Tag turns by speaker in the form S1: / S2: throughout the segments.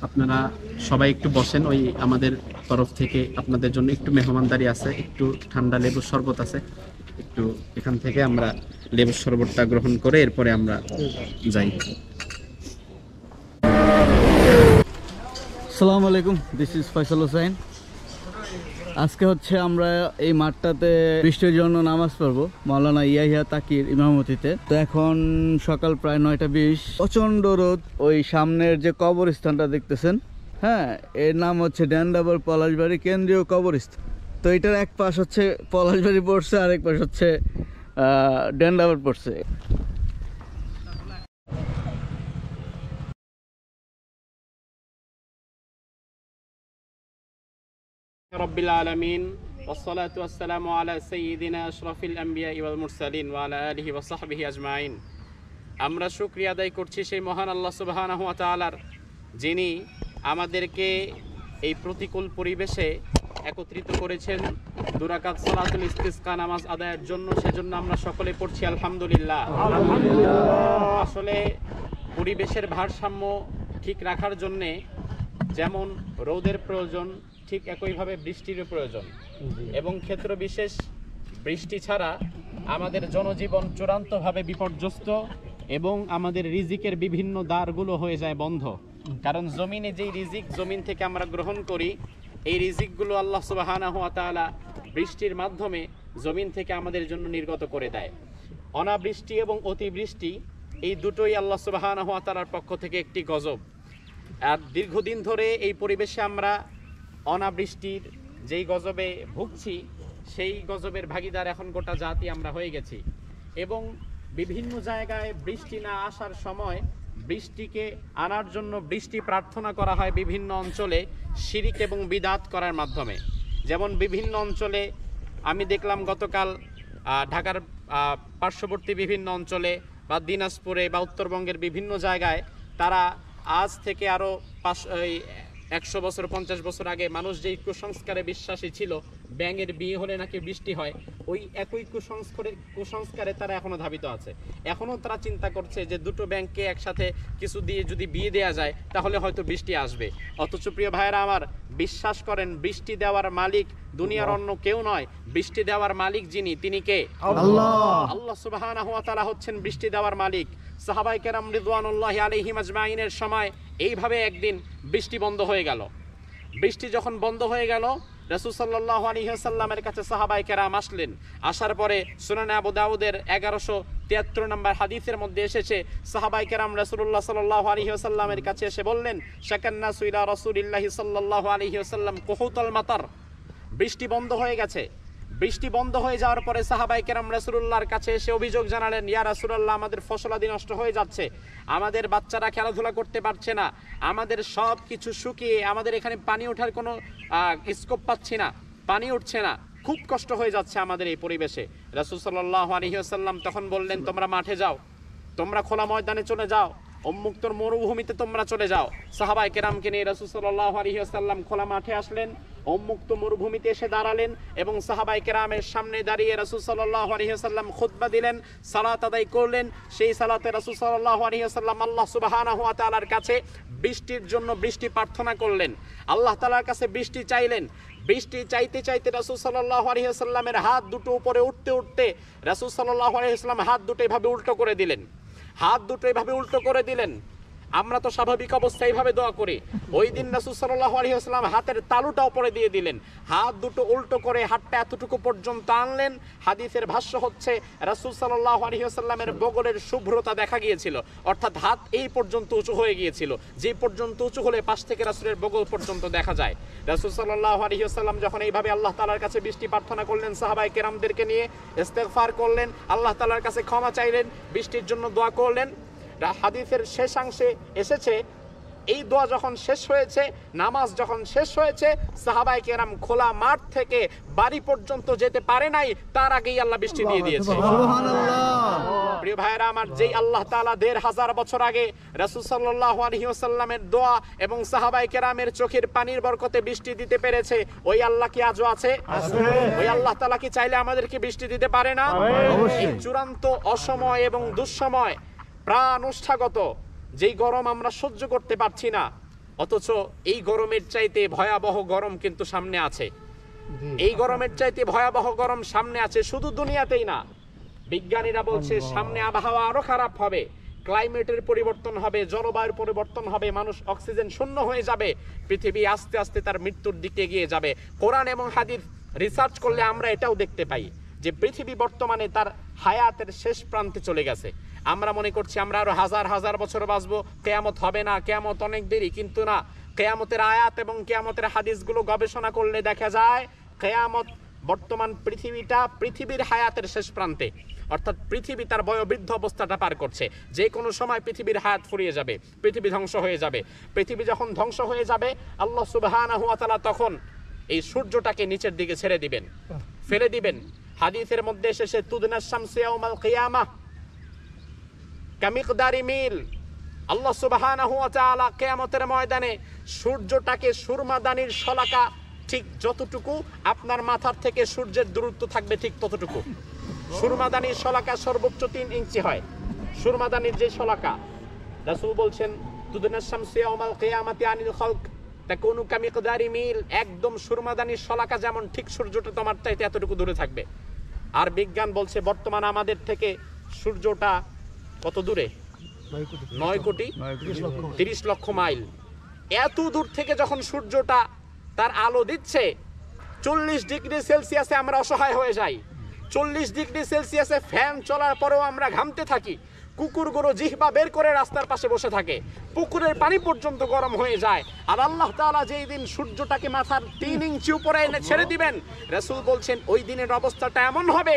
S1: আপনারা সবাই একটু বসেন, ওই আমাদের তরফ থেকে আপনাদের জন্য একটু মেহমানদারি আছে, একটু ঠান্ডা লেবুর শরবত আছে, একটু এখান থেকে আমরা লেবুর শরবতটা গ্রহণ করে এরপরে আমরা যাই।
S2: আসসালামু আলাইকুম, দিস ইজ ফয়সাল হোসেন। আজকে হচ্ছে আমরা এই মাঠটাতে বৃষ্টির জন্য নামাজ পড়বো মাওলানা ইয়াহিয়া তাকির ইমামতিতে। তো এখন সকাল প্রায় 9:20, প্রচন্ড রোদ। ওই সামনের যে কবরস্থানটা দেখতেছেন, হ্যাঁ, এর নাম হচ্ছে ড্যান্ডাবর পলাশবাড়ি কেন্দ্রীয় কবরস্থান। তো এটার এক পাশ হচ্ছে পলাশবাড়ি পড়ছে, আরেক পাশ হচ্ছে ড্যান্ডাবর পড়ছে।
S1: রব্বিল আলামিন ওয়াসসালাতু ওয়াসসালামু আলা সাইয়্যিদিনা আশরাফিল আমবিয়া ওয়াল মুরসালিন ওয়া আলা আলিহি ওয়া সাহবিহি আজমাইন। আমরা শুকরিয়া আদায় করছি সেই মহান আল্লাহ সুবহানাহু ওয়া তাআলার, যিনি আমাদেরকে এই প্রতিকূল পরিবেশে একত্রিত করেছেন দুরাকাত সালাতুল ইস্তিসকা নামাজ আদায়ের জন্য। সেজন্য আমরা সকলে পড়ছি আলহামদুলিল্লাহ। আসলে পরিবেশের ভারসাম্য ঠিক রাখার জন্যে যেমন রোদের প্রয়োজন, ঠিক একইভাবে বৃষ্টিরও প্রয়োজন, এবং ক্ষেত্র বিশেষ বৃষ্টি ছাড়া আমাদের জনজীবন চূড়ান্তভাবে বিপর্যস্ত এবং আমাদের রিজিকের বিভিন্ন দ্বারগুলো হয়ে যায় বন্ধ। কারণ জমিনে যেই রিজিক জমিন থেকে আমরা গ্রহণ করি, এই রিজিকগুলো আল্লাহ সুবহানাহু ওয়া তাআলা বৃষ্টির মাধ্যমে জমিন থেকে আমাদের জন্য নির্গত করে দেয়। অনাবৃষ্টি এবং অতিবৃষ্টি এই দুটোই আল্লাহ সুবহানাহু ওয়া তাআলার পক্ষ থেকে একটি গজব। আর দীর্ঘদিন ধরে এই পরিবেশে আমরা অনাবৃষ্টির যেই গজবে ভুগছি, সেই গজবের ভাগীদার এখন গোটা জাতি আমরা হয়ে গেছি। এবং বিভিন্ন জায়গায় বৃষ্টি না আসার সময় বৃষ্টিকে আনার জন্য বৃষ্টি প্রার্থনা করা হয় বিভিন্ন অঞ্চলে শিরিক এবং বিদাত করার মাধ্যমে। যেমন বিভিন্ন অঞ্চলে আমি দেখলাম গতকাল ঢাকার পার্শ্ববর্তী বিভিন্ন অঞ্চলে বা দিনাজপুরে বা উত্তরবঙ্গের বিভিন্ন জায়গায় তারা আজ থেকে আরও 100 বছর 50 বছর আগে মানুষ যেই কুসংস্কারে বিশ্বাসী ছিল, ব্যাঙের বিয়ে হলে নাকি বৃষ্টি হয়, ওই একই কুসংস্কারে তারা এখনো ধাবিত আছে। এখনো তারা চিন্তা করছে যে দুটো ব্যাঙকে একসাথে কিছু দিয়ে যদি বিয়ে দেওয়া যায় তাহলে হয়তো বৃষ্টি আসবে। অথচ প্রিয় ভাইয়েরা আমার, বিশ্বাস করেন বৃষ্টি দেওয়ার মালিক দুনিয়ার অন্য কেউ নয়, বৃষ্টি দেওয়ার মালিক যিনি, তিনি কে? আল্লাহ সুবহানাহু ওয়া তাআলা হচ্ছেন বৃষ্টি দেওয়ার মালিক। সাহাবায়ে কেরাম রিদওয়ানুল্লাহি আলাইহিম আজমাইনের সময় এইভাবে একদিন বৃষ্টি বন্ধ হয়ে গেল। বৃষ্টি যখন বন্ধ হয়ে গেল, রাসূল সাল্লাল্লাহু আলাইহি ওয়াসাল্লামের কাছে সাহাবায়ে কেরাম আসলেন। আসার পরে সুনানে আবু দাউদের 1173 নম্বর হাদিসের মধ্যে এসেছে, সাহাবায়ে কেরাম রাসূলুল্লাহ সাল্লাল্লাহু আলাইহি ওয়াসাল্লামের কাছে এসে বললেন, শাকান্নাসু ইলা রাসূলিল্লাহি সাল্লাল্লাহু আলাইহি ওয়াসাল্লাম কুহুতাল মাতার। বৃষ্টি বন্ধ হয়ে গেছে। বৃষ্টি বন্ধ হয়ে যাওয়ার পরে সাহাবায়ে কেরাম রাসূলুল্লাহর কাছে এসে অভিযোগ জানালেন, ইয়া রাসূলুল্লাহ, আমাদের ফসলাদি নষ্ট হয়ে যাচ্ছে, আমাদের বাচ্চারা খেলাধুলা করতে পারছে না, আমাদের সব কিছু শুকিয়ে আমাদের এখানে পানি ওঠার কোনো স্কোপ পাচ্ছি না, পানি উঠছে না, খুব কষ্ট হয়ে যাচ্ছে আমাদের এই পরিবেশে। রাসূল সাল্লাল্লাহু আলাইহি ওয়াসাল্লাম তখন বললেন, তোমরা মাঠে যাও, তোমরা খোলা ময়দানে চলে যাও, উম্মুক্ত মরুভূমিতে তোমরা চলে যাও। সাহাবায়ে কেরামকে নিয়ে রাসূল সাল্লাল্লাহু আলাইহি ওয়াসাল্লাম খোলা মাঠে আসলেন, উম্মুক্ত মরুভূমিতে এসে দাঁড়ালেন এবং সাহাবায়ে কেরামের সামনে দাঁড়িয়ে রাসূল সাল্লাল্লাহু আলাইহি ওয়াসাল্লাম খুতবা দিলেন, সালাত আদায় করলেন। সেই সালাতে রাসূল সাল্লাল্লাহু আলাইহি ওয়াসাল্লাম আল্লাহ সুবহানাহু ওয়া তাআলার কাছে বৃষ্টির জন্য বৃষ্টি প্রার্থনা করলেন, আল্লাহ তাআলার কাছে বৃষ্টি চাইলেন। বৃষ্টি চাইতে চাইতে রাসূল সাল্লাল্লাহু আলাইহি ওয়াসাল্লামের হাত দুটো উপরে উঠতে উঠতে রাসূল সাল্লাল্লাহু আলাইহি ওয়াসাল্লাম হাত দুটো এভাবে উল্টো করে দিলেন, হাত দুটো এভাবে উল্টো করে দিলেন। আমরা তো স্বাভাবিক অবস্থায় এইভাবে দোয়া করি, ওই দিন রাসূল সাল্লাল্লাহু আলাইহি ওয়াসাল্লাম হাতের তালুটা উপরে দিয়ে দিলেন, হাত দুটো উল্টো করে হাতটা এতটুকু পর্যন্ত আনলেন। হাদিসের ভাষ্য হচ্ছে রাসূল সাল্লাল্লাহু আলাইহি ওয়াসাল্লামের বগলের শুভ্রতা দেখা গিয়েছিল, অর্থাৎ হাত এই পর্যন্ত উঁচু হয়ে গিয়েছিল, যে পর্যন্ত উঁচু হলে পাশ থেকে রাসূলের বগল পর্যন্ত দেখা যায়। রাসূল সাল্লাল্লাহু আলাইহি ওয়াসাল্লাম যখন এইভাবে আল্লাহ তাআলার কাছে বৃষ্টি প্রার্থনা করলেন, সাহাবায়ে কেরামদেরকে নিয়ে ইস্তিগফার করলেন, আল্লাহ তাআলার কাছে ক্ষমা চাইলেন, বৃষ্টির জন্য দোয়া করলেন। হাদিসের শেষাংশে এসেছে, এই দোয়া যখন শেষ হয়েছে, নামাজ যখন শেষ হয়েছে, সাহাবায়ে কেরাম খোলা মাঠ থেকে বাড়ি পর্যন্ত যেতে পারে নাই, তার আগেই আল্লাহ বৃষ্টি দিয়ে দিয়েছে। সুবহানাল্লাহ। প্রিয় ভাইরা আমার, যেই আল্লাহ তাআলা 1500 বছর আগে রাসূল সাল্লাল্লাহু আলাইহি ওয়াসাল্লামের দোয়া এবং সাহাবায়ে কেরামের চোখের পানির বরকতে বৃষ্টি দিতে পেরেছে, ওই আল্লাহ কি আজও আছে? ওই আল্লাহ তাআলা কি চাইলে আমাদেরকে বৃষ্টি দিতে পারে না? অবশ্যই। চূড়ান্ত অসময় এবং দুঃসময়, প্রাণোষ্ঠাগত যেই গরম আমরা সহ্য করতে পারছি না, অথচ এই গরমের চাইতে ভয়াবহ গরম কিন্তু সামনে আছে। এই গরমের চাইতে ভয়াবহ গরম সামনে আছে, শুধু দুনিয়াতেই না, বিজ্ঞানীরা বলছে সামনে আবহাওয়া আরো খারাপ হবে, ক্লাইমেটের পরিবর্তন হবে, জলবায়ুর পরিবর্তন হবে, মানুষ অক্সিজেন শূন্য হয়ে যাবে, পৃথিবী আস্তে আস্তে তার মৃত্যুর দিকে এগিয়ে যাবে। কোরআন এবং হাদিস রিসার্চ করলে আমরা এটাও দেখতে পাই যে পৃথিবী বর্তমানে তার হায়াতের শেষ প্রান্তে চলে গেছে। আমরা মনে করছি আমরা আরো হাজার হাজার বছর বাঁচবো, কেয়ামত হবে না, কেয়ামত অনেক দেরি, কিন্তু না, কেয়ামতের আয়াত এবং কেয়ামতের হাদিসগুলো গবেষণা করলে দেখা যায় কেয়ামত বর্তমান পৃথিবীর হায়াতের শেষ প্রান্তে, অর্থাৎ পৃথিবী তার বয়োবৃদ্ধ অবস্থাটা পার করছে। যে কোনো সময় পৃথিবীর হায়াত ফুরিয়ে যাবে, পৃথিবী ধ্বংস হয়ে যাবে। পৃথিবী যখন ধ্বংস হয়ে যাবে, আল্লাহ সুবহানাহু ওয়া তাআলা তখন এই সূর্যটাকে নিচের দিকে ছেড়ে দিবেন, ফেলে দিবেন। হাদিসের মধ্যে এসেছে তুদনাস শামসু ইয়াউমাল কিয়ামাহ কামিকদারি মিল। আল্লাহ সুবহানাহু ওয়া তাআলা কিয়ামতের ময়দানে সূর্যটাকে সুরমাদানির শলাকা, ঠিক যতটুকু আপনার মাথার থেকে সূর্যের দূরত্ব থাকবে ঠিক ততটুকু। সুরমাদানির শলাকা সর্বোচ্চ 3 ইঞ্চি হয়। সুরমাদানির যে শলাকা, রাসূল বলছেন তুদনাস শামসু ইয়াউমাল কিয়ামাতি আনিল খালক তাকুনু কামিকদারি মিল, একদম সুরমাদানির শলাকা যেমন ঠিক সূর্যটা তোমার চাইতে এতটুকু দূরে থাকবে। আর বিজ্ঞান বলছে বর্তমান আমাদের থেকে সূর্যটা কত দূরে? 9 কোটি 30 লক্ষ মাইল। এত দূর থেকে যখন সূর্যটা তার আলো দিচ্ছে, 40 ডিগ্রি সেলসিয়াসে আমরা অসহায় হয়ে যাই। 40 ডিগ্রি সেলসিয়াসে ফ্যান চলার পরেও আমরা ঘামতে থাকি। কুকুরগুলো জিহ্বা বের করে রাস্তার পাশে বসে থাকে, পুকুরের পানি পর্যন্ত গরম হয়ে যায়। আর আল্লাহ তাআলা যেই দিন সূর্যটাকে মাথার 3 ইঞ্চি উপরে এনে ছেড়ে দিবেন, রাসূল বলছেন ওই দিনের অবস্থাটা এমন হবে,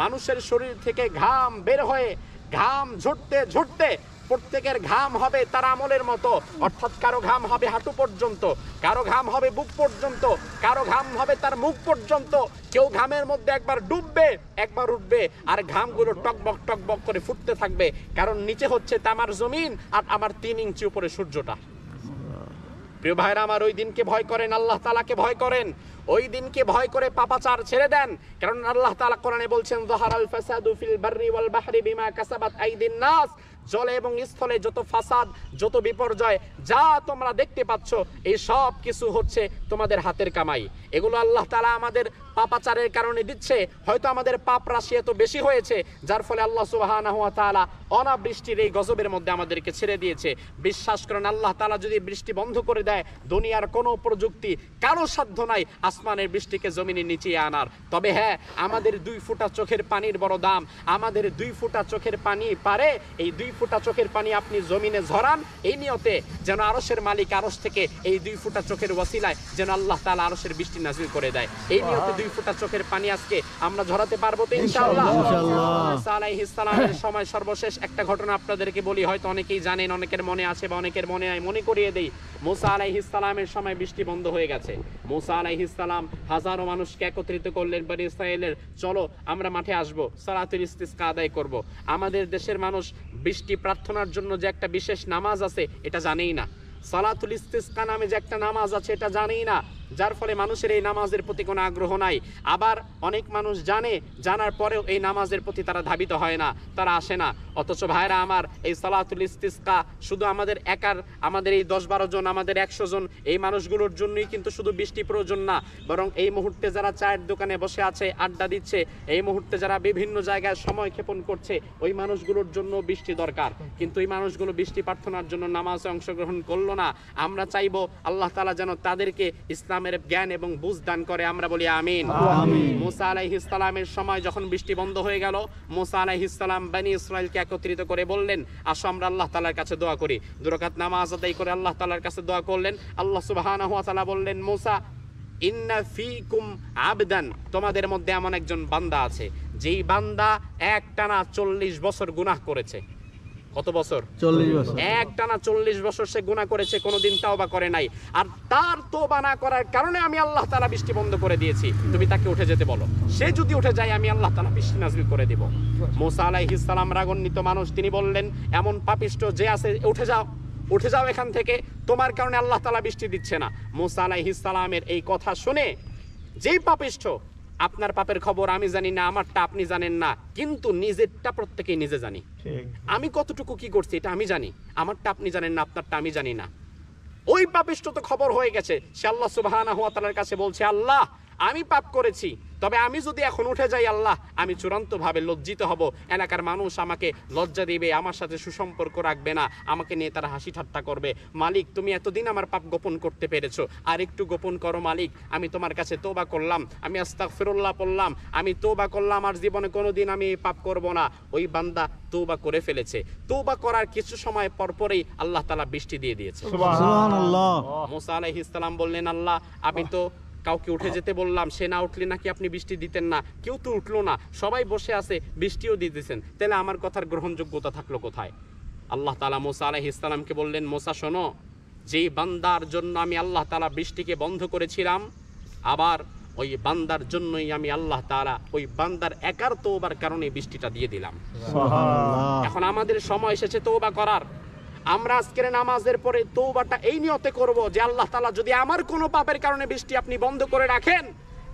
S1: মানুষের শরীর থেকে ঘাম বের হয়ে, ঘাম ঝরতে ঝরতে প্রত্যেকের ঘাম হবে তার আমলের মতো, অর্থাৎ কারো ঘাম হবে হাঁটু পর্যন্ত, কারো ঘাম হবে বুক পর্যন্ত, কারো ঘাম হবে তার মুখ পর্যন্ত। কেউ ঘামের মধ্যে একবার ডুববে, একবার উঠবে, আর ঘামগুলো টকবক টকবক করে ফুটতে থাকবে, কারণ নিচে হচ্ছে তামার জমিন আর আমার 3 ইঞ্চি উপরে সূর্যটা। প্রিয় ভাইরা আমার, ওই দিনকে ভয় করেন, আল্লাহ তাআলাকে ভয় করেন, ওই দিনকে ভয় করে পাপাচার ছেড়ে দেন। কারণ আল্লাহ তাআলা কোরআনে বলছেন যাহারাল ফাসাদু ফিল বাররি ওয়াল বাহরি বিমা কাসাবাত আইদিন নাস, জলে এবং স্থলে যত ফাসাদ, যত বিপর্যয় যা তোমরা দেখতে পাচ্ছ, এই সব কিছু হচ্ছে তোমাদের হাতের কামাই। এগুলো আল্লাহ তাআলা আমাদের পাপাচারের কারণে দিচ্ছে। হয়তো আমাদের পাপ রাশি এত বেশি হয়েছে, যার ফলে আল্লাহ সুবহানাহু ওয়া তাআলা অনাবৃষ্টির এই গজবের মধ্যে আমাদেরকে ছেড়ে দিয়েছে। বিশ্বাস করেন, আল্লাহ তাআলা যদি বৃষ্টি বন্ধ করে দেয়, দুনিয়ার কোনো প্রযুক্তি কারো সাধ্য নাই আসমানের বৃষ্টিকে জমিনের নিচে আনার। তবে হ্যাঁ, আমাদের 2 ফোঁটা চোখের পানির বড় দাম। আমাদের 2 ফোঁটা চোখের পানি পারে, এই 2 ফোঁটা চোখের পানি আপনি জমিনে ঝরান, এই নিয়তে যেন আরশের মালিক আরশ থেকে এই 2 ফোঁটা চোখের ওয়াসিলায় যেন আল্লাহ তাআলা আরশের বৃষ্টি নাযিল করে দেয়। এই নিয়তে 2 ফোঁটা চোখের পানি আজকে আমরা ঝরাতে পারবো তো ইনশাআল্লাহ। মুসা আলাইহিস সালামের সময় সর্বশেষ একটা ঘটনা আপনাদেরকে বলি, হয়তো অনেকেই জানেন, অনেকের মনে আছে বা অনেকের মনে নাই, মনে করিয়ে দেই। মুসা আলাইহিস সালামের সময় বৃষ্টি বন্ধ হয়ে গেছে। মুসা আলাইহিস সালাম হাজারো মানুষকে একত্রিত করলেন, বনি ইসরাইলের, চলো আমরা মাঠে আসবো, সালাতুল ইস্তিসকা আদায় করব। আমাদের দেশের মানুষ বৃষ্টি প্রার্থনার জন্য যে একটা বিশেষ নামাজ আছে এটা জানেই না, সালাতুল ইস্তিসকা নামে যে একটা নামাজ আছে এটা জানেই না, যার ফলে মানুষের এই নামাজের প্রতি কোনো আগ্রহ নাই। আবার অনেক মানুষ জানে, জানার পরেও এই নামাজের প্রতি তারা ধাবিত হয় না, তারা আসে না। অথচ ভাইরা আমার, এই সালাতুল ইস্তিসকা শুধু আমাদের আমাদের এই 10-12 জন, আমাদের 100 জন এই মানুষগুলোর জন্যই কিন্তু শুধু বৃষ্টি প্রয়োজন না, বরং এই মুহূর্তে যারা চায়ের দোকানে বসে আছে, আড্ডা দিচ্ছে, এই মুহূর্তে যারা বিভিন্ন জায়গায় সময় ক্ষেপণ করছে, ওই মানুষগুলোর জন্য বৃষ্টি দরকার। কিন্তু এই মানুষগুলো বৃষ্টি প্রার্থনার জন্য নামাজে অংশগ্রহণ করলো না। আমরা চাইবো আল্লাহ তাআলা যেন তাদেরকে ইসলামের জ্ঞান এবং বুঝ দান করে, আমরা বলি আমিন। মুসা আলাইহিস সালামের সময় যখন বৃষ্টি বন্ধ হয়ে গেল, মুসা আলাইহিস সালাম বনি ইসরাইলকে একত্রিত করে বললেন, আসো আমরা আল্লাহ তাআলার কাছে দোয়া করি। 2 রাকাত নামাজ আদায় করে আল্লাহ তাআলার কাছে দোয়া করলেন। আল্লাহ সুবহানাহু ওয়া তাআলা বললেন, মুসা ইন্না ফীকুম আবদান, তোমাদের মধ্যে এমন একজন বান্দা আছে যেই বান্দা একটানা 40 বছর গুনাহ করেছে। কত বছর? 40 বছর। একটানা 40 বছর সে গুনাহ করেছে, কোনোদিন তাওবা করে নাই। আর তার তওবা না করার কারণে আমি আল্লাহ তাআলা বৃষ্টি বন্ধ করে দিয়েছি। তুমি তাকে উঠে যেতে বলো, সে যদি উঠে যায় আমি আল্লাহ তাআলা বৃষ্টি নাযিল করে দেব। মুসা আলাইহিস সালাম রাগান্বিত মানুষ, তিনি বললেন, এমন পাপিষ্ঠ যে আছে, উঠে যাও এখান থেকে, তোমার কারণে আল্লাহ তাআলা বৃষ্টি দিচ্ছে না। মুসা আলাইহিস সালামের এই কথা শুনে, যেই পাপিষ্ঠ, আপনার পাপের খবর আমি জানি না, আমারটা আপনি জানেন না, কিন্তু নিজেরটা প্রত্যেকেই নিজে জানি। আমি কতটুকু কি করছি এটা আমি জানি, আমারটা আপনি জানেন না, আপনারটা আমি জানি না। ওই পাপিষ্ঠ তো খবর হয়ে গেছে, সে আল্লাহ সুবহানাহু ওয়া তাআলার কাছে বলছে, আল্লাহ আমি পাপ করেছি, তবে আমি যদি এখন উঠে যাই আল্লাহ, আমি চূড়ান্তভাবে লজ্জিত হব, এলাকার মানুষ আমাকে লজ্জা দিবে, আমার সাথে সুসম্পর্ক রাখবে না, আমাকে নিয়ে তারা হাসি ঠাট্টা করবে। মালিক তুমি এতদিন আমার পাপ গোপন করতে পেরেছো, আর একটু গোপন করো মালিক, আমি তোমার কাছে তওবা করলাম, আমি আস্তাগফিরুল্লাহ পড়লাম, আমি তওবা করলাম, আর জীবনে কোনোদিন আমি এই পাপ করব না। ওই বান্দা তওবা করে ফেলেছে। তওবা করার কিছু সময় পরপরই আল্লাহ তাআলা বৃষ্টি দিয়ে দিয়েছে।
S2: সুবহানাল্লাহ।
S1: মুসা আলাইহিস সালাম বললেন, আল্লাহ আমি তো কাউকে উঠে যেতে বললাম, সে না উঠলে নাকি আপনি বৃষ্টি দিতেন না, কেউ তো উঠলো না, সবাই বসে আছে, বৃষ্টিও দিতেছেন, তাহলে আমার কথার গ্রহণযোগ্যতা থাকলো কোথায়? আল্লাহ তাআলা মুসা আলাইহিস সালামকে বললেন, মুসা শোনো, যেই বান্দার জন্য আমি আল্লাহ তাআলা বৃষ্টিকে বন্ধ করেছিলাম, আবার ওই বান্দার জন্যই আমি আল্লাহ তাআলা ওই বান্দার একার তওবার কারণে বৃষ্টিটা দিয়ে দিলাম। এখন আমাদের সময় এসেছে তওবা করার। আমরা আজকের নামাজের পরে তওবাটা এই নিয়তে করব যে আল্লাহ তাআলা যদি আমার কোনো পাপের কারণে বৃষ্টি আপনি বন্ধ করে রাখেন,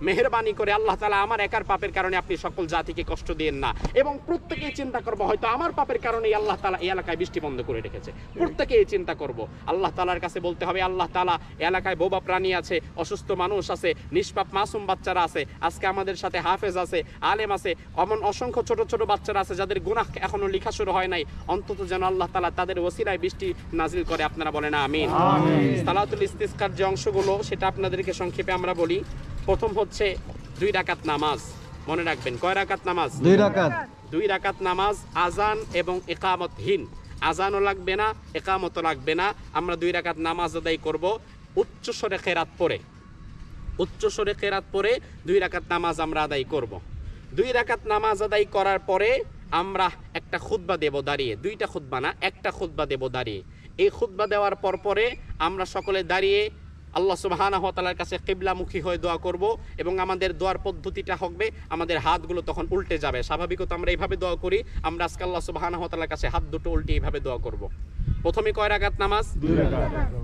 S1: মেহেরবানি করে আল্লাহ তাআলা আমার একার পাপের কারণে আপনি সকল জাতিকে কষ্ট দিয়েন না। এবং প্রত্যেকেই চিন্তা করব, হয়তো আমার পাপের কারণেই আল্লাহ তাআলা এই এলাকায় বৃষ্টি বন্ধ করে রেখেছে। প্রত্যেকেই চিন্তা করব, আল্লাহ তাআলার কাছে বলতে হবে, আল্লাহ তাআলা এলাকায় বোবা প্রাণী আছে, অসুস্থ মানুষ আছে, নিষ্পাপ মাসুম বাচ্চারা আছে, আজকে আমাদের সাথে হাফেজ আছে, আলেম আছে, এমন অসংখ্য ছোট ছোট বাচ্চারা আছে যাদের গুনাহ এখনো লেখা শুরু হয় নাই, অন্তত যেন আল্লাহ তাআলা তাদের ওসিলায় বৃষ্টি নাজিল করে। আপনারা বলেন আমিন। সালাতুল ইস্তিসকার যে অংশগুলো সেটা আপনাদেরকে সংক্ষেপে আমরা বলি। প্রথম হচ্ছে 2 রাকাত নামাজ। মনে রাখবেন, কয় রাকাত নামাজ?
S2: 2 রাকাত।
S1: 2 রাকাত নামাজ আজান এবং ইকামতহীন, আজানও লাগবে না, ইকামতও লাগবে না। আমরা 2 রাকাত নামাজ আদায় করব উচ্চ স্বরে কেরাত পড়ে। উচ্চ স্বরে কেরাত পড়ে 2 রাকাত নামাজ আমরা আদায় করব। 2 রাকাত নামাজ আদায় করার পরে আমরা একটা খুতবা দেব দাঁড়িয়ে, 2টা খুতবা না, একটা খুতবা দেব দাঁড়িয়ে। এই খুতবা দেওয়ার পরে আমরা সকলে দাঁড়িয়ে আল্লাহ সুবহানাহু ওয়া তাআলার কাছে কিবলামুখী হয়ে দোয়া করব। এবং আমাদের দোয়ার পদ্ধতিটা হবে, আমাদের হাতগুলো তখন উল্টে যাবে। স্বাভাবিকত আমরা এইভাবে দোয়া করি, আমরা আজকে আল্লাহ সুবহানাহু ওয়া তাআলার কাছে হাত দুটো উল্টে এইভাবে দোয়া করব। প্রথমে কয় রাকাত নামাজ?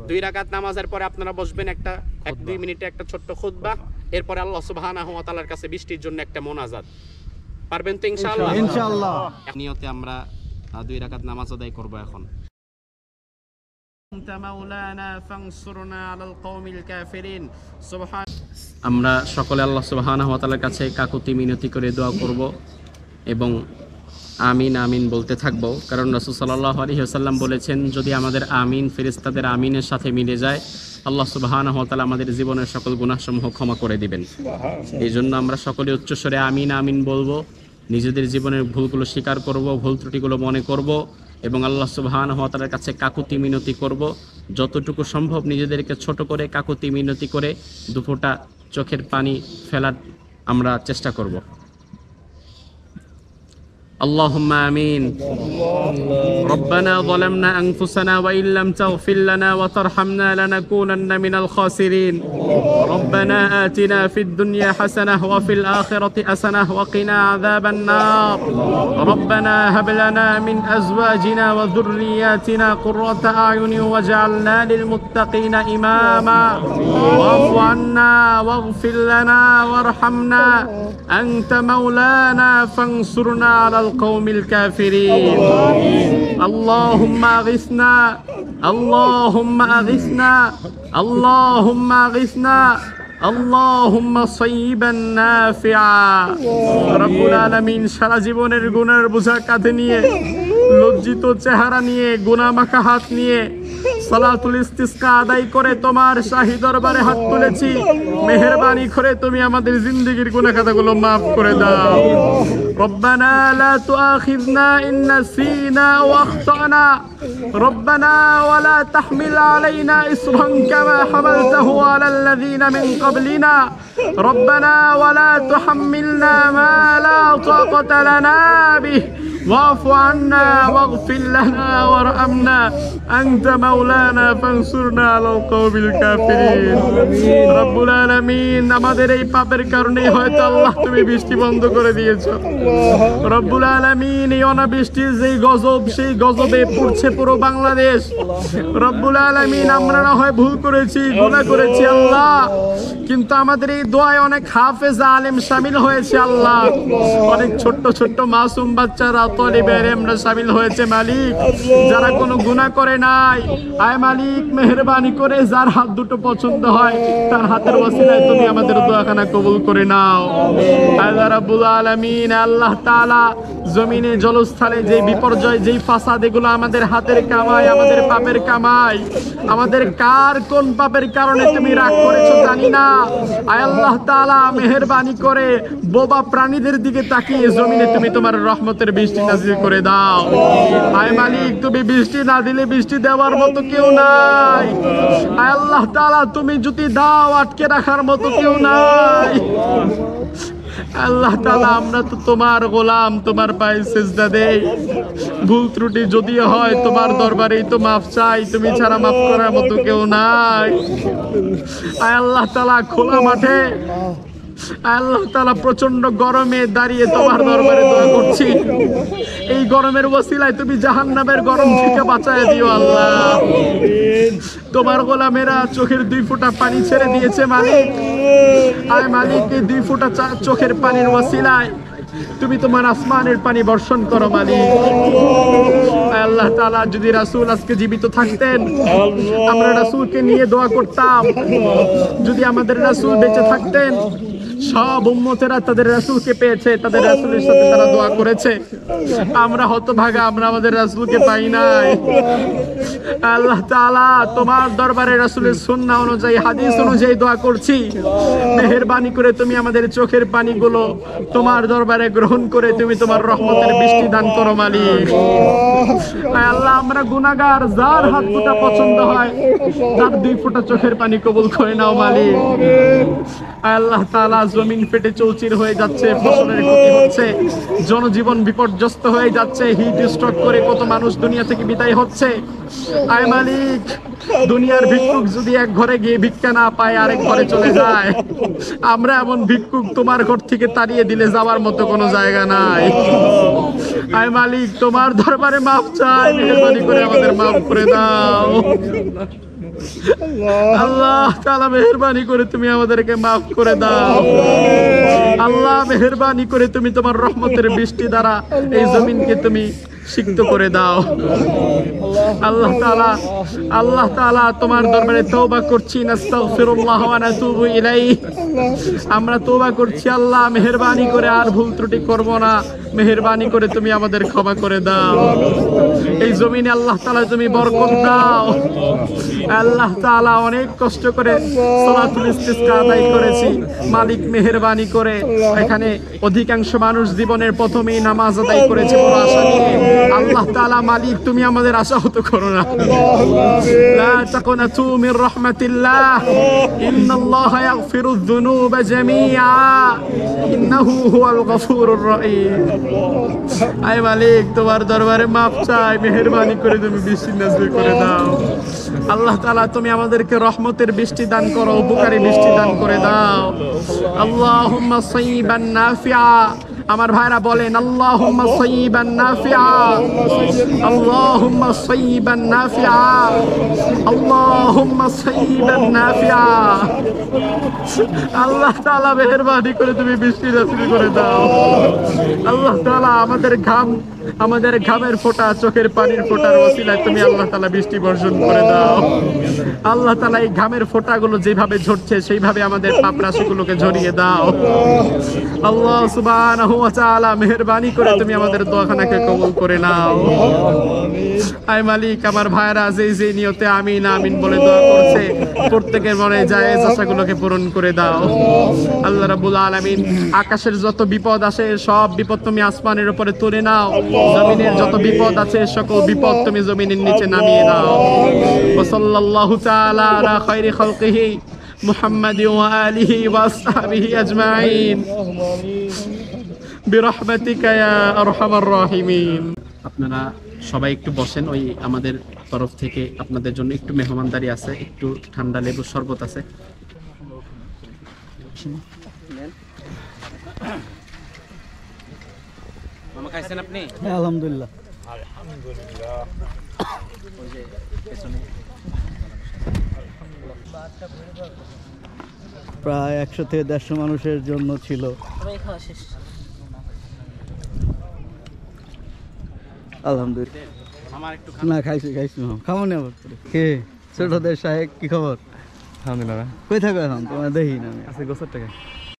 S1: 2 রাকাত নামাজের পরে আপনারা বসবেন, একটা 1-2 মিনিটে একটা ছোট্ট খুতবা, এরপরে আল্লাহ সুবহানাহু ওয়া তাআলার কাছে বৃষ্টির জন্য একটা মোনাজাত। পারবেন তো ইনশাআল্লাহ?
S2: ইনশাআল্লাহ।
S1: নিয়তে আমরা 2 রাকাত নামাজ আদায় করব। এখন আমরা সকলে আল্লাহ সুবহানাহু ওয়া তাআলার কাছে কাকুতি মিনতি করে দোয়া করব এবং আমিন আমিন বলতে থাকব। কারণ রাসূল সাল্লাল্লাহু আলাইহি ওয়াসাল্লাম বলেছেন, যদি আমাদের আমিন ফেরেশতাদের আমিনের সাথে মিলে যায়, আল্লাহ সুবহানাহু ওয়া তাআলা আমাদের জীবনের সকল গুনাহসমূহ ক্ষমা করে দিবেন। এই জন্য আমরা সকলে উচ্চস্বরে আমিন আমিন বলবো, নিজেদের জীবনের ভুলগুলো স্বীকার করব, ভুল ত্রুটিগুলো মনে করব এবং আল্লাহ সুবহানাহু ওয়া তাআলার কাছে কাকুতি মিনতি করব। যতটুকু সম্ভব নিজেদেরকে ছোট করে কাকুতি মিনতি করে 2 ফোঁটা চোখের পানি ফেলার আমরা চেষ্টা করব। اللهم آمين. ربنا ظلمنا أنفسنا وإن لم تغفر لنا وترحمنا لنكونن من الخاسرين. ربنا آتنا في الدنيا حسنة وفي الآخرة حسنة وقنا عذاب النار. ربنا هب لنا من أزواجنا وذرياتنا قرة أعين واجعلنا للمتقين إماما. واعف عنا واغفر لنا وارحمنا أنت مولانا فانصرنا على القوم الكافرين. اللهم أغثنا، اللهم أغثنا، اللهم أغثنا، اللهم صيبا نافعا. رب العالمين সারা জীবনের গুনাহের বোঝা কাঁধে নিয়ে, লজ্জিত চেহারা নিয়ে, গুনাহ মাখা হাত নিয়ে সালাতুল ইস্তিসকা আদায় করে তোমার শাহী দরবারে হাত তুলেছি। মেহেরবানি করে তুমি আমাদের জিন্দেগীর গুনাহ খাতাগুলো মাফ করে দাও। ربنا لا تؤاخذنا إن نسينا وأخطأنا. ربنا ولا تحمل علينا إصرا كما حملته على الذين من قبلنا. ربنا ولا تحملنا ما لا طاقة لنا به. واعف عنا واغفر لنا وارحمنا أنت مولانا فانصرنا على القوم الكافرين. رب العالمين আমাদের এই পাপের কারণে হয়তো আল্লাহ তুমি বৃষ্টি বন্ধ করে দিয়েছো। রব্বুল আলামিন এই অনাবৃষ্টির যেই গজব, সেই গজবে পড়ছে পুরো বাংলাদেশ। রব্বুল আলামিন আমরা না হয় ভুল করেছি, গুনাহ করেছি আল্লাহ, কিন্তু আমাদের এই দোয়ায় অনেক হাফেজ আলেম শামিল হয়েছে আল্লাহ। অনেক ছোট্ট ছোট্ট মাসুম বাচ্চারা তলিবের আমরা শামিল হয়েছে মালিক, যারা কোনো গুনাহ করে নাই, আয় মালিক মেহেরবানি করে যার হাত দুটো পছন্দ হয় তার হাতের ওসিলায় তুমি আমাদের দোয়াখানা কবুল করে নাও। আল্লাহ রাব্বুল আলামিন, আল্লাহ তাআলা জমিনে জলস্থলে যে বিপর্যয়, যেই ফাসাদ, এগুলো আমাদের হাতের কামাই, আমাদের পাপের কামাই। আমাদের কার কোন পাপের কারণে তুমি রাগ করেছো জানি না। আয় আল্লাহ তাআলা মেহেরবানি করে বোবা প্রাণীদের দিকে তাকিয়ে জমিনে তুমি তোমার রহমতের বৃষ্টি নাযিল করে দাও। আয় মালিক, তুমি বৃষ্টি না দিলে বৃষ্টি দেওয়ার মতো কেউ নাই। আয় আল্লাহ তাআলা, তুমি যদি দাও আটকে রাখার মতো কেউ নাই। আল্লাহ তাআলা, আমরা তো তোমার গোলাম, তোমার পায়ে সিজদা দেই। ভুল ত্রুটি যদি হয় তোমার দরবারেই তো মাফ চাই, তুমি ছাড়া মাফ করার মতো কেউ নাই। আয় আল্লাহ তাআলা, খোলা মাঠে আল্লাহ তাআলা প্রচন্ড গরমে দাঁড়িয়ে তোমার দরবারে দোয়া করছি, এই গরমের ওসিলায় তুমি জাহান্নামের গরম থেকে বাঁচায় দিও আল্লাহ। তোমার গোলামেরা চোখের 2 ফোঁটা পানি ছেড়ে দিয়েছে মালিক। আয় মালিক, এই 2 ফোঁটা চোখের পানির ওসিলায় তুমি তোমার আসমানের পানি বর্ষণ করো মালিক। আল্লাহ তাআলা, যদি রাসূল আজকে জীবিত থাকতেন আমরা রাসূলকে নিয়ে দোয়া করতাম। যদি আমাদের রাসূল বেঁচে থাকতেন, সব উম্মতেরা তাদের রাসূলকে পেয়েছে, তাদের রাসূলের সাথে তারা দোয়া করেছে। আমরা হতভাগা, আমরা আমাদের রাসূলকে পাই নাই। আল্লাহ তাআলা, তোমার দরবারে রাসূলের সুন্নাহ অনুযায়ী, হাদিস অনুযায়ী দোয়া করছি, মেহেরবানি করে তুমি আমাদের চোখের পানিগুলো তোমার দরবারে গ্রহণ করে তুমি তোমার রহমতের বৃষ্টি দান করো মালিক। আল্লাহ, আমরা গুনাহগার, যার হাত দুটো পছন্দ হয় তার 2 ফোঁটা চোখের পানি কবুল করে নাও মালিক। আল্লাহ তাআলা, জমিন ফেটে চৌচির হয়ে যাচ্ছে, ফসলের ক্ষতি হচ্ছে, জনজীবন বিপর্যস্ত হয়ে যাচ্ছে, হিট স্ট্রোক করে কত মানুষ দুনিয়া থেকে বিদায় হচ্ছে। আয় মালিক, দুনিয়ার ভিক্ষুক যদি এক ঘরে গিয়ে ভিক্ষা না পায় আরেক ঘরে চলে যায়, আমরা এমন ভিক্ষুক তোমার ঘর থেকে তাড়িয়ে দিলে যাওয়ার মতো কোনো জায়গা নাই। আয় মালিক, তোমার দরবারে মাফ চাই, মেহেরবানি করে আমাদের মাফ করে দাও। আল্লাহ তাআলা, মেহেরবানি করে তুমি আমাদেরকে মাফ করে দাও। আল্লাহ, মেহেরবানি করে তুমি তোমার রহমতের বৃষ্টি দ্বারা এই জমিনকে তুমি সিক্ত করে দাও। আল্লাহ তাআলা, আল্লাহ তাআলা, তোমার দরবারে তওবা করছি, নাস্তাগফিরুল্লাহ ওয়া নাতুবু ইলাইহি। আমরা তওবা করছি আল্লাহ, মেহেরবানি করে আর ভুল ত্রুটি করব না, মেহেরবানি করে তুমি আমাদের ক্ষমা করে দাও। এই জমিনে আল্লাহ তাআলা তুমি বরকত দাও। আল্লাহ তাআলা, অনেক কষ্ট করে সালাতুল ইস্তিসকা আদায় করেছি মালিক, মেহেরবানি করে এখানে অধিকাংশ মানুষ জীবনের প্রথমেই নামাজ আদায় করেছে বড় আশা নিয়ে। আল্লাহ তাআলা, মালিক তুমি আমাদের আশাহত করো না। লা তাকুনাতু মির রাহমাতিল্লাহ, ইন্নাল্লাহা ইয়াগফিরুয যুনুবা জামিআ, ইন্নাহু হুয়াল গফুরুর রহিম। আয় মালিক, তোমার দরবারে মাফ চাই, মেহেরবানি করে তুমি বৃষ্টি নাযিল করে দাও। আল্লাহ তাআলা, তুমি আমাদেরকে রহমতের বৃষ্টি দান করো, উপকারী বৃষ্টি দান করে দাও। আল্লাহুম্মা সাইয়্যিবান নাফিআ। আমার ভাইরা বলেন আল্লাহুম্মা সাইয়্যিবান নাফিআ, আল্লাহুম্মা সাইয়্যিবান নাফিআ, আল্লাহুম্মা সাইয়্যিবান নাফিআ। আল্লাহ তাআলা, মেহেরবানি করে তুমি বৃষ্টি নাযিল করে দাও। আল্লাহ তাআলা, আমাদের ঘামের ফোঁটা, চোখের পানির ফোঁটার ওসিলায় তুমি আল্লাহ তাআলা বৃষ্টি বর্ষণ করে দাও। আল্লাহ তাআলা, এই ঘামের ফোঁটাগুলো যেভাবে ঝরছে সেইভাবে আমাদের পাপ রাশিগুলোকে ঝরিয়ে দাও। আল্লাহ সুবহানাহু ওয়া তাআলা, মেহেরবানি করে তুমি আমাদের দোয়াখানাকে কবুল করে নাও। আয় মালিক, আমার ভাইরা যে নিয়তে আমিন আমিন বলে দোয়া করছে, প্রত্যেকের মনে জায়েজ আশাগুলোকে পূরণ করে দাও। আল্লাহ রাব্বুল আলামিন, আকাশের যত বিপদ আসে সব বিপদ তুমি আসমানের উপরে তুলে নাও। জমিনের যত বিপদ আছে সকল বিপদ তুমি জমিনের নিচে নামিয়ে দাও। ওয়া সাল্লাল্লাহু তাআলা আলা খায়রি খালকিহি মুহাম্মাদি ওয়া আলিহি ওয়া আসহাবিহি আজমাইন বিরহমাতিকা ইয়া আরহামার রাহিমিন। আপনারা সবাই একটু বসেন, ওই আমাদের তরফ থেকে আপনাদের জন্য একটু মেহমানদারি আছে, একটু ঠান্ডা লেবুর শরবত আছে। মামা খাইছেন আপনি?
S2: হ্যাঁ, আলহামদুলিল্লাহ। প্রায় 100 থেকে 150 মানুষের জন্য ছিল। আলহামদুলিল্লাহ।
S1: আমার একটু
S2: না খাইছি খাবো না আবার কে ছোটদের সাহেব কি খবর?
S3: আলহামদুলিল্লাহ।
S2: কই থাকো এখন তোমার দেখি না আমি
S3: আছে গোসর টাকা